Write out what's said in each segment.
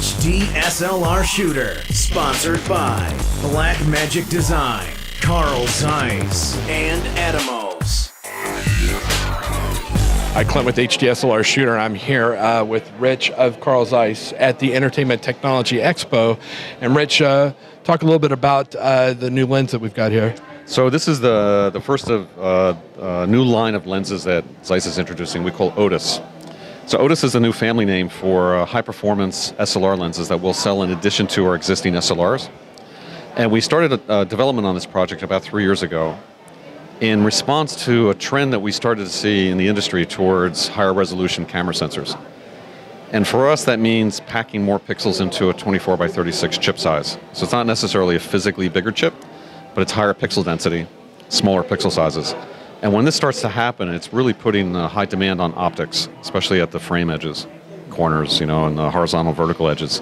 HD SLR shooter, sponsored by Blackmagic Design, Carl Zeiss, and Atomos. Hi, Clint with HDSLR Shooter. I'm here with Rich of Carl Zeiss at the Entertainment Technology Expo. And Rich, talk a little bit about the new lens that we've got here. So this is the first of a new line of lenses that Zeiss is introducing. We call Otus. So Otus is a new family name for high-performance SLR lenses that we'll sell in addition to our existing SLRs. And we started development on this project about 3 years ago in response to a trend that we started to see in the industry towards higher resolution camera sensors. And for us, that means packing more pixels into a 24 by 36 chip size. So it's not necessarily a physically bigger chip, but it's higher pixel density, smaller pixel sizes. And when this starts to happen, it's really putting high demand on optics, especially at the frame edges, corners, and the horizontal, vertical edges.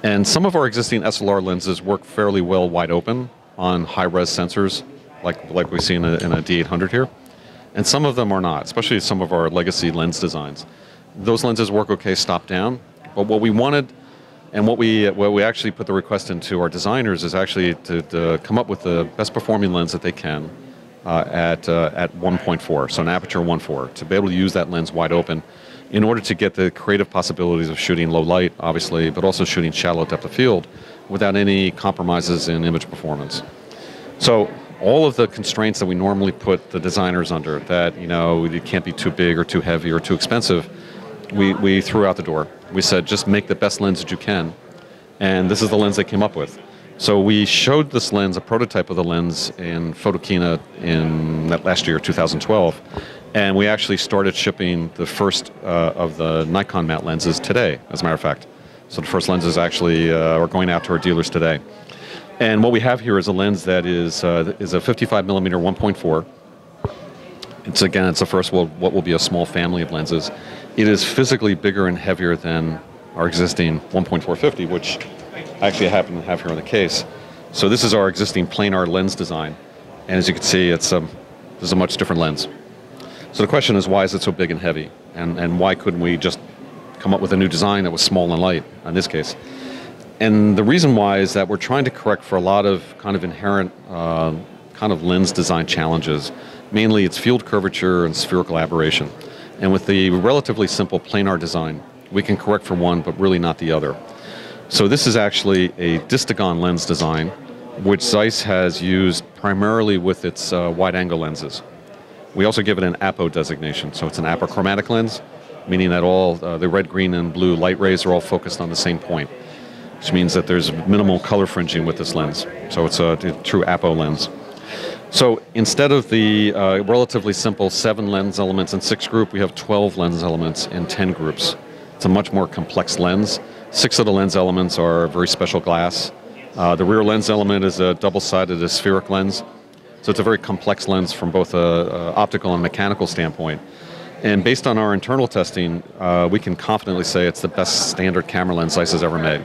And some of our existing SLR lenses work fairly well wide open on high-res sensors, like we see in a D800 here. And some of them are not, especially some of our legacy lens designs. Those lenses work okay stop down, but what we wanted and what we actually put the request into our designers is actually to come up with the best performing lens that they can at 1.4, so an aperture 1.4, to be able to use that lens wide open in order to get the creative possibilities of shooting low light, obviously, but also shooting shallow depth of field without any compromises in image performance. So all of the constraints that we normally put the designers under, that it can't be too big or too heavy or too expensive, we threw out the door. We said, just make the best lens that you can, and this is the lens they came up with. So we showed this lens, a prototype of the lens, in Photokina in that last year, 2012, and we actually started shipping the first of the Nikon mount lenses today, as a matter of fact. So the first lenses actually are going out to our dealers today. And what we have here is a lens that is a 55 millimeter 1.4. It's the first what will be a small family of lenses. It is physically bigger and heavier than our existing 1.450, which I actually happen to have here on the case. So this is our existing planar lens design, and as you can see, this is a much different lens. So the question is, why is it so big and heavy, and why couldn't we just come up with a new design that was small and light in this case? And the reason why is that we're trying to correct for a lot of kind of inherent kind of lens design challenges. Mainly it's field curvature and spherical aberration. And with the relatively simple planar design, we can correct for one, but really not the other. So this is actually a distagon lens design, which Zeiss has used primarily with its wide-angle lenses. We also give it an apo designation, so it's an apochromatic lens, meaning that all the red, green, and blue light rays are all focused on the same point, which means that there's minimal color fringing with this lens. So it's a true apo lens. So instead of the relatively simple 7 lens elements in 6 group, we have 12 lens elements in 10 groups. It's a much more complex lens. 6 of the lens elements are very special glass. The rear lens element is a double-sided aspheric lens. So it's a very complex lens from both an optical and mechanical standpoint. And based on our internal testing, we can confidently say it's the best standard camera lens Zeiss has ever made.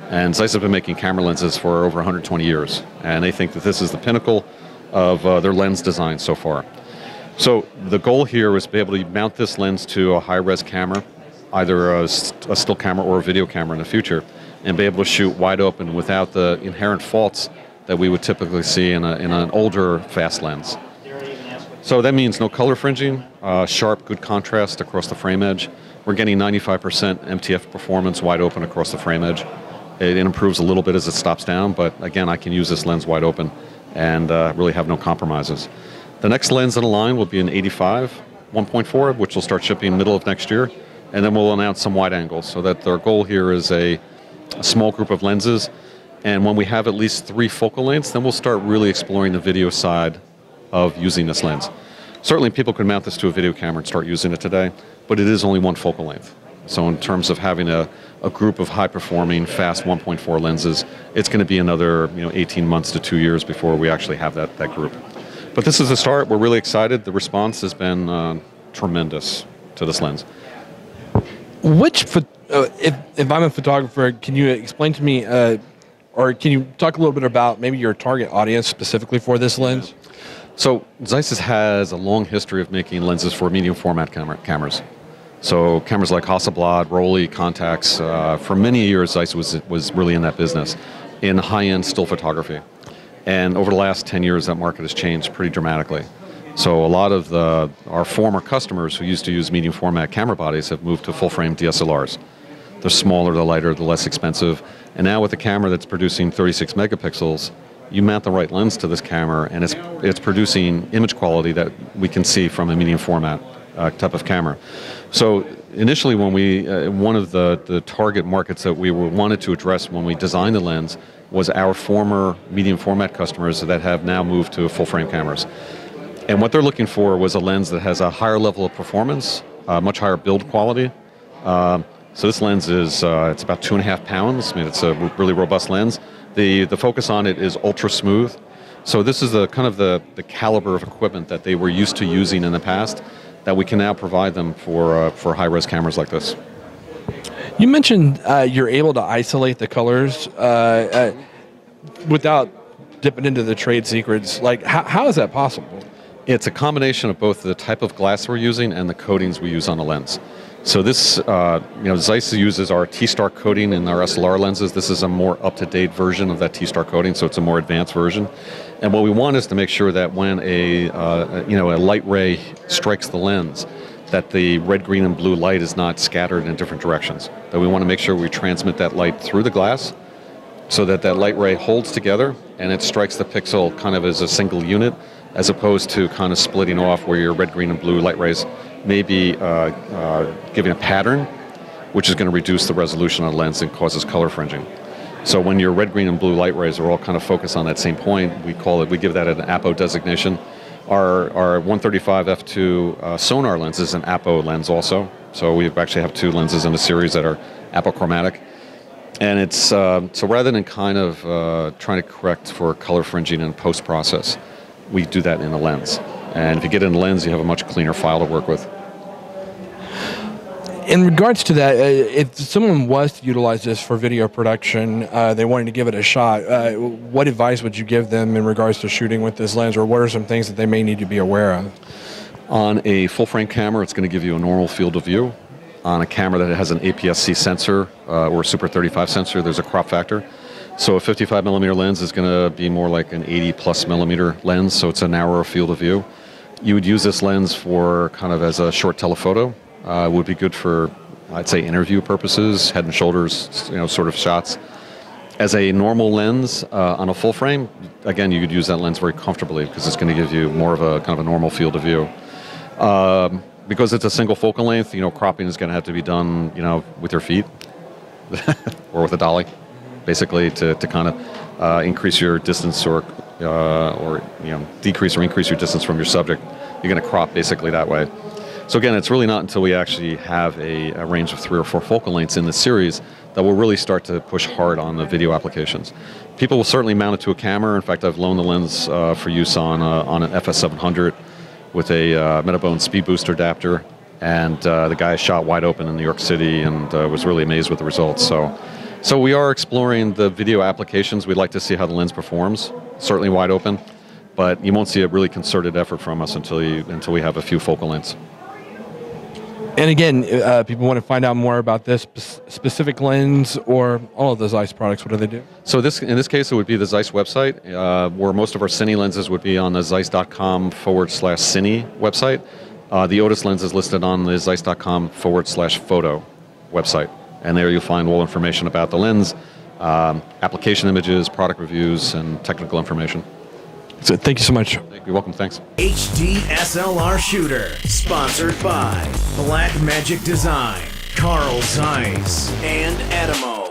And Zeiss has been making camera lenses for over 120 years, and they think that this is the pinnacle of their lens design so far. So the goal here is to be able to mount this lens to a high-res camera, either a still camera or a video camera in the future, and be able to shoot wide open without the inherent faults that we would typically see in an older fast lens. So that means no color fringing, sharp, good contrast across the frame edge. We're getting 95% MTF performance wide open across the frame edge. It improves a little bit as it stops down, but again, I can use this lens wide open and really have no compromises. The next lens in the line will be an 85 1.4, which will start shipping middle of next year, and then we'll announce some wide angles, so that our goal here is a small group of lenses, and when we have at least 3 focal lengths, then we'll start really exploring the video side of using this lens. Certainly people could mount this to a video camera and start using it today, but it is only 1 focal length. So in terms of having a group of high-performing, fast 1.4 lenses, it's going to be another 18 months to 2 years before we actually have that group. But this is the start. We're really excited. The response has been tremendous to this lens. If I'm a photographer, can you explain to me, or can you talk a little bit about maybe your target audience specifically for this lens? So Zeiss has a long history of making lenses for medium format cameras. So cameras like Hasselblad, Rolly, Contax, for many years Zeiss was really in that business, in high-end still photography. And over the last 10 years, that market has changed pretty dramatically. So a lot of our former customers who used to use medium format camera bodies have moved to full-frame DSLRs. They're smaller, they're lighter, they're less expensive. And now with a camera that's producing 36 megapixels, you mount the right lens to this camera, and it's producing image quality that we can see from a medium format type of camera. So initially, when one of the target markets that we wanted to address when we designed the lens was our former medium format customers that have now moved to full-frame cameras. And what they're looking for was a lens that has a higher level of performance, much higher build quality. So this lens is it's about 2.5 pounds. I mean, it's a really robust lens. The focus on it is ultra smooth. So this is the kind of the caliber of equipment that they were used to using in the past that we can now provide them for high-res cameras like this. You mentioned you're able to isolate the colors without dipping into the trade secrets. Like, how is that possible? It's a combination of both the type of glass we're using and the coatings we use on the lens. So this, Zeiss uses our T-Star coating in our SLR lenses. This is a more up-to-date version of that T-Star coating, so it's a more advanced version. And what we want is to make sure that when a light ray strikes the lens, that the red, green, and blue light is not scattered in different directions. That we want to make sure we transmit that light through the glass so that that light ray holds together and it strikes the pixel kind of as a single unit, as opposed to kind of splitting off where your red, green, and blue light rays may be giving a pattern, which is going to reduce the resolution of the lens and causes color fringing. So when your red, green, and blue light rays are all kind of focused on that same point, we give that an APO designation. Our 135 f2 sonar lens is an APO lens also. So we actually have 2 lenses in a series that are apochromatic. And it's so rather than kind of trying to correct for color fringing in post-process, we do that in the lens. And if you get in the lens, you have a much cleaner file to work with. In regards to that, if someone was to utilize this for video production, they wanted to give it a shot, what advice would you give them in regards to shooting with this lens, or what are some things that they may need to be aware of? On a full-frame camera, it's going to give you a normal field of view. On a camera that has an APS-C sensor or a Super 35 sensor, there's a crop factor. So a 55 millimeter lens is going to be more like an 80 plus millimeter lens, so it's a narrower field of view. You would use this lens for kind of as a short telephoto. It would be good for, I'd say, interview purposes, head and shoulders, sort of shots. As a normal lens on a full frame, again, you could use that lens very comfortably because it's going to give you more of a kind of a normal field of view. Because it's a single focal length, cropping is going to have to be done, with your feet or with a dolly, basically to kind of increase your distance or decrease or increase your distance from your subject. You're going to crop basically that way. So again, it's really not until we actually have a range of 3 or 4 focal lengths in the series that we'll really start to push hard on the video applications. People will certainly mount it to a camera. In fact, I've loaned the lens for use on an FS700 with a Metabone speed booster adapter, and the guy shot wide open in New York City and was really amazed with the results. So we are exploring the video applications. We'd like to see how the lens performs, certainly wide open, but you won't see a really concerted effort from us until we have a few focal lengths. And again, people want to find out more about this specific lens or all of the Zeiss products. What do they do? So in this case, it would be the Zeiss website, where most of our Cine lenses would be on the Zeiss.com/Cine website. The Otus lens is listed on the Zeiss.com/photo website. And there you'll find all information about the lens, application images, product reviews, and technical information. So thank you so much. You're welcome. Thanks. HD SLR Shooter, sponsored by Black Magic Design, Carl Zeiss, and Adamo.